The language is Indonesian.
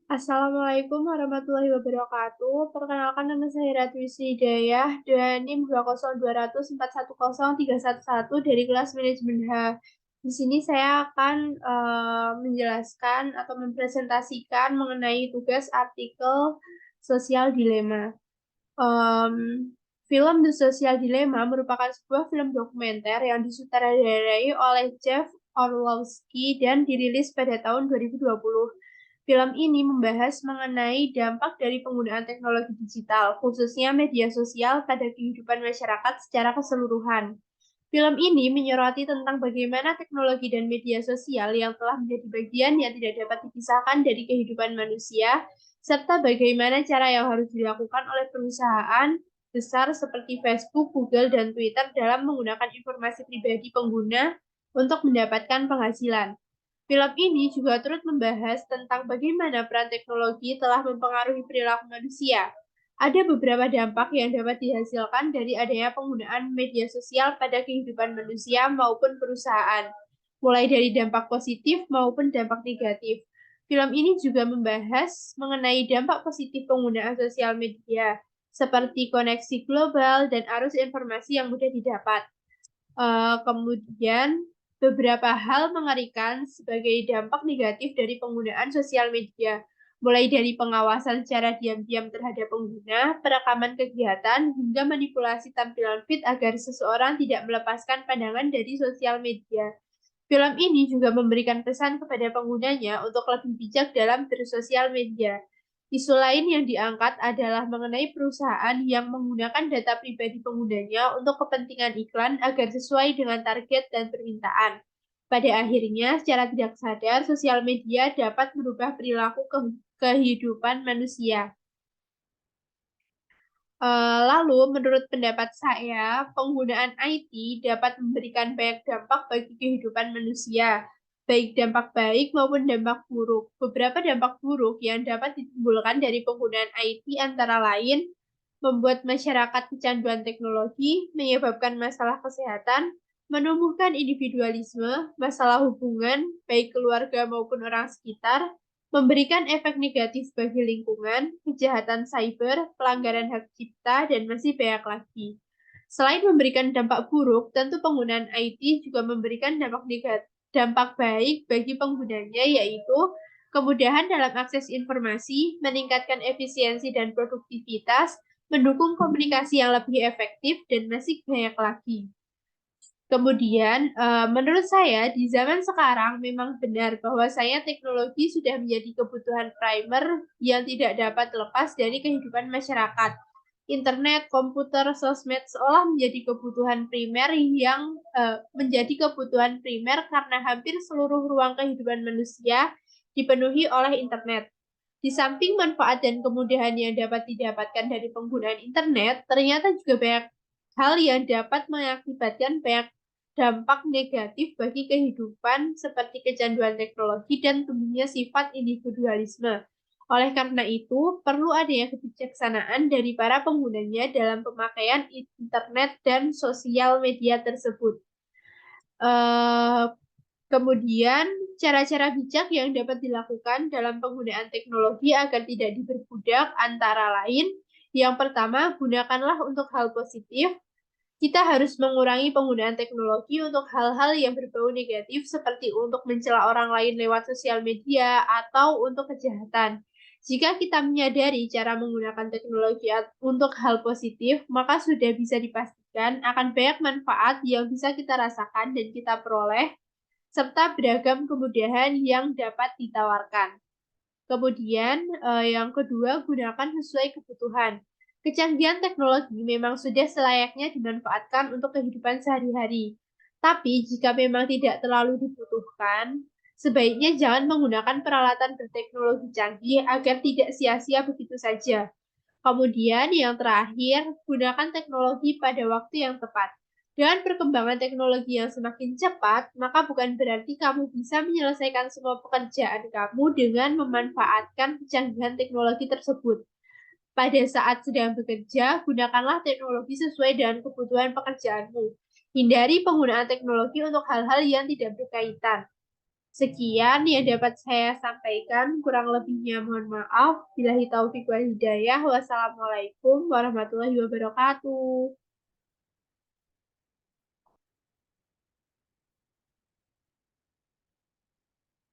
Assalamualaikum warahmatullahi wabarakatuh. Perkenalkan nama saya Ratwi Hidayah dan NIM 20200410311 dari kelas manajemen H. Di sini saya akan menjelaskan atau mempresentasikan mengenai tugas artikel sosial dilema. Em, Film The Social Dilemma merupakan sebuah film dokumenter yang disutradarai oleh Jeff Orlowski dan dirilis pada tahun 2020. Film ini membahas mengenai dampak dari penggunaan teknologi digital, khususnya media sosial pada kehidupan masyarakat secara keseluruhan. Film ini menyoroti tentang bagaimana teknologi dan media sosial yang telah menjadi bagian yang tidak dapat dipisahkan dari kehidupan manusia, serta bagaimana cara yang harus dilakukan oleh perusahaan besar seperti Facebook, Google, dan Twitter dalam menggunakan informasi pribadi pengguna untuk mendapatkan penghasilan. Film ini juga turut membahas tentang bagaimana peran teknologi telah mempengaruhi perilaku manusia. Ada beberapa dampak yang dapat dihasilkan dari adanya penggunaan media sosial pada kehidupan manusia maupun perusahaan, mulai dari dampak positif maupun dampak negatif. Film ini juga membahas mengenai dampak positif penggunaan sosial media, seperti koneksi global dan arus informasi yang mudah didapat. Kemudian beberapa hal mengerikan sebagai dampak negatif dari penggunaan sosial media, mulai dari pengawasan secara diam-diam terhadap pengguna, perekaman kegiatan, hingga manipulasi tampilan feed agar seseorang tidak melepaskan pandangan dari sosial media. Film ini juga memberikan pesan kepada penggunanya untuk lebih bijak dalam bersosial media. Isu lain yang diangkat adalah mengenai perusahaan yang menggunakan data pribadi penggunanya untuk kepentingan iklan agar sesuai dengan target dan permintaan. Pada akhirnya, secara tidak sadar, sosial media dapat merubah perilaku kehidupan manusia. Lalu, menurut pendapat saya, penggunaan IT dapat memberikan banyak dampak bagi kehidupan manusia, baik dampak baik maupun dampak buruk. Beberapa dampak buruk yang dapat ditimbulkan dari penggunaan IT antara lain membuat masyarakat kecanduan teknologi, menyebabkan masalah kesehatan, menumbuhkan individualisme, masalah hubungan, baik keluarga maupun orang sekitar, memberikan efek negatif bagi lingkungan, kejahatan cyber, pelanggaran hak cipta, dan masih banyak lagi. Selain memberikan dampak buruk, tentu penggunaan IT juga memberikan dampak negatif, dampak baik bagi penggunanya, yaitu kemudahan dalam akses informasi, meningkatkan efisiensi dan produktivitas, mendukung komunikasi yang lebih efektif, dan masih banyak lagi. Kemudian, menurut saya di zaman sekarang memang benar bahwasanya teknologi sudah menjadi kebutuhan primer yang tidak dapat lepas dari kehidupan masyarakat. Internet, komputer, sosmed seolah menjadi kebutuhan primer yang menjadi kebutuhan primer karena hampir seluruh ruang kehidupan manusia dipenuhi oleh internet. Di samping manfaat dan kemudahan yang dapat didapatkan dari penggunaan internet, ternyata juga banyak hal yang dapat mengakibatkan banyak dampak negatif bagi kehidupan seperti kecanduan teknologi dan tumbuhnya sifat individualisme. Oleh karena itu, perlu adanya kebijaksanaan dari para penggunanya dalam pemakaian internet dan sosial media tersebut. Eh, Kemudian, cara-cara bijak yang dapat dilakukan dalam penggunaan teknologi agar tidak diperbudak antara lain, yang pertama, gunakanlah untuk hal positif. Kita harus mengurangi penggunaan teknologi untuk hal-hal yang berbau negatif seperti untuk mencela orang lain lewat sosial media atau untuk kejahatan. Jika kita menyadari cara menggunakan teknologi untuk hal positif, maka sudah bisa dipastikan akan banyak manfaat yang bisa kita rasakan dan kita peroleh, serta beragam kemudahan yang dapat ditawarkan. Kemudian, yang kedua, gunakan sesuai kebutuhan. Kecanggihan teknologi memang sudah selayaknya dimanfaatkan untuk kehidupan sehari-hari. Tapi jika memang tidak terlalu dibutuhkan, sebaiknya jangan menggunakan peralatan berteknologi canggih agar tidak sia-sia begitu saja. Kemudian yang terakhir, gunakan teknologi pada waktu yang tepat. Dengan perkembangan teknologi yang semakin cepat, maka bukan berarti kamu bisa menyelesaikan semua pekerjaan kamu dengan memanfaatkan kecanggihan teknologi tersebut. Pada saat sedang bekerja, gunakanlah teknologi sesuai dengan kebutuhan pekerjaanmu. Hindari penggunaan teknologi untuk hal-hal yang tidak berkaitan. Sekian yang dapat saya sampaikan, kurang lebihnya mohon maaf. Billahi taufiq wal hidayah. Wassalamualaikum warahmatullahi wabarakatuh.